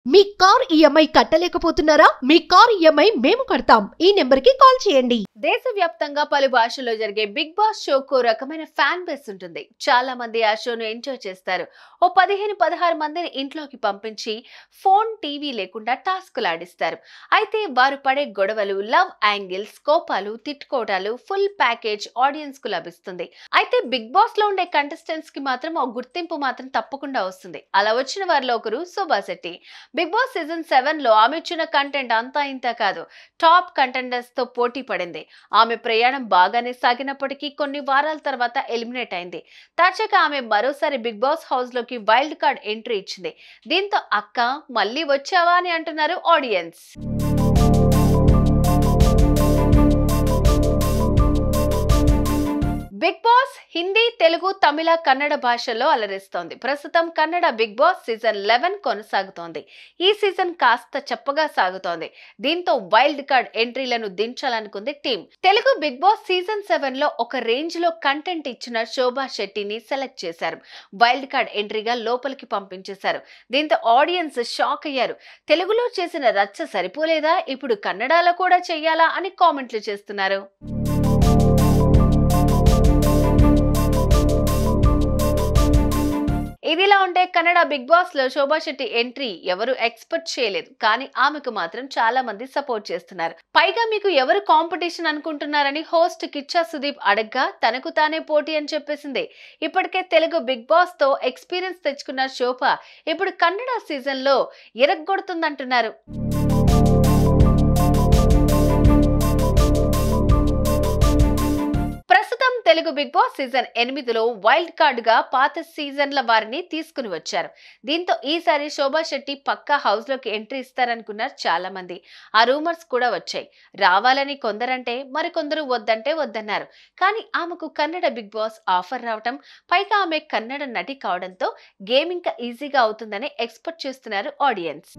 మీ car EMI కట్టలేకపోతున్నారా? మీ car EMI మేము కడతాం. ఈ నెంబర్కి కాల్ చేయండి. దేశవ్యాప్తంగా పలు భాషల్లో జరిగే బిగ్ బాస్ షోకు రకమైన ఫ్యాన్ బేస్ ఉంటుంది. చాలా మంది ఆ షోను ఎంజాయ్ చేస్తారు. ఓ 15-16 మందిని ఇంట్లోకి పంపించి ఫోన్, టీవీ లేకుండా టాస్కులు ఆడిస్తారు. అయితే వారు పడే గొడవలు, లవ్ యాంగిల్స్, కోపాలు, తిట్టుకోవడాలు ఫుల్ ప్యాకేజ్ ఆడియన్స్ కు లభిస్తుంది. అయితే బిగ్ బాస్ లో ఉండే కంటెస్టెంట్స్ కి మాత్రం ఒక గుర్తింపు మాత్రం తప్పకుండా వస్తుంది. అలా వచ్చిన వారిలో ఒకరు Shobha Shetty. Big Boss season 7 లో ఆమె ఇచ్చిన కంటెంట్ అంతా ఇంత కాదు. టాప్ కంటెండర్స్ తో పోటీ పడింది. ఆమె ప్రయాణం బాగానే సాగినప్పటికీ కొన్ని వారాల తర్వాత ఎలిమినేట్ అయింది. తాజాగా ఆమె మరోసారి బిగ్ బాస్ హౌస్ లోకి వైల్డ్ కార్డ్ ఎంట్రీ ఇచ్చింది. దీంతో అక్క మళ్ళీ వచ్చావా అని అంటున్నారు audience. Bigg Boss Hindi, Telugu, Tamil, Kannada భాషల్లో అలరిస్తోంది. ప్రస్తుతం కన్నడ బిగ్ బాస్ సీజన్ 11 కొనసాగుతోంది. ఈ సీజన్ కాస్త చప్పగా సాగుతోంది. దీంతో వైల్డ్ కార్డ్ ఎంట్రీలను దించాలనుకుంది team. Telugu Bigg Boss season 7 లో ఒక రేంజ్ లో కంటెంట్ ఇచ్చిన శోభా శెట్టిని సెలెక్ట్ చేశారు. వైల్డ్ కార్డ్ ఎంట్రీగా లోపలికి పంపించేశారు. దీంతో ఆడియన్స్ షాక్ అయ్యారు. తెలుగులో చేసిన రచ్చ సరిపోలేదా, ఇప్పుడు కన్నడలో కూడా చెయ్యాలా అని కామెంట్లు చేస్తున్నారు. ఇదిలా ఉంటే కన్నడ బిగ్ బాస్ లో శోభా శెట్టి ఎంట్రీ ఎవరు ఎక్స్పెక్ట్ చేయలేదు. కానీ ఆమెకు మాత్రం చాలా మంది సపోర్ట్ చేస్తున్నారు. పైగా మీకు ఎవరు కాంపిటీషన్ అనుకుంటున్నారని హోస్ట్ కిచ్చా సుదీప్ అడగ్గా తనకు తానే పోటీ అని చెప్పేసింది. ఇప్పటికే తెలుగు బిగ్ బాస్ తో ఎక్స్పీరియన్స్ తెచ్చుకున్న శోభ ఇప్పుడు కన్నడ సీజన్ లో ఇరగ్గొడుతుందంటున్నారు. తెలుగు బిగ్ బాస్ సీజన్ 8లో వైల్డ్ కార్డ్ గా పాత సీజన్ల వారిని తీసుకుని వచ్చారు. దీంతో ఈసారి శోభా శెట్టి పక్కా హౌస్ లోకి ఎంట్రీ ఇస్తారనుకున్నారు చాలా మంది. ఆ రూమర్స్ కూడా వచ్చాయి. రావాలని కొందరంటే మరికొందరు వద్దంటే వద్దన్నారు. కానీ ఆమెకు కన్నడ బిగ్ బాస్ ఆఫర్ రావటం, పైగా ఆమె కన్నడ నటి కావడంతో గేమ్ ఇంకా ఈజీగా అవుతుందని ఎక్స్పెక్ట్ చేస్తున్నారు ఆడియన్స్.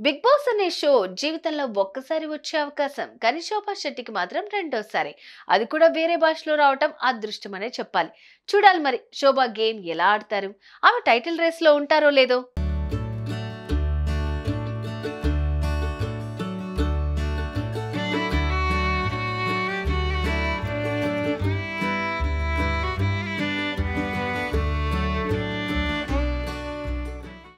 బిగ్ బాస్ అనే షో జీవితంలో ఒక్కసారి వచ్చే అవకాశం, కానీ శోభా శెట్టికి మాత్రం రెండోసారి. అది కూడా వేరే భాషలో రావటం అదృష్టమనే చెప్పాలి. చూడాలి మరి శోభా గేమ్ ఎలా ఆడతారు, ఆమె టైటిల్ రేస్ లో ఉంటారో లేదో.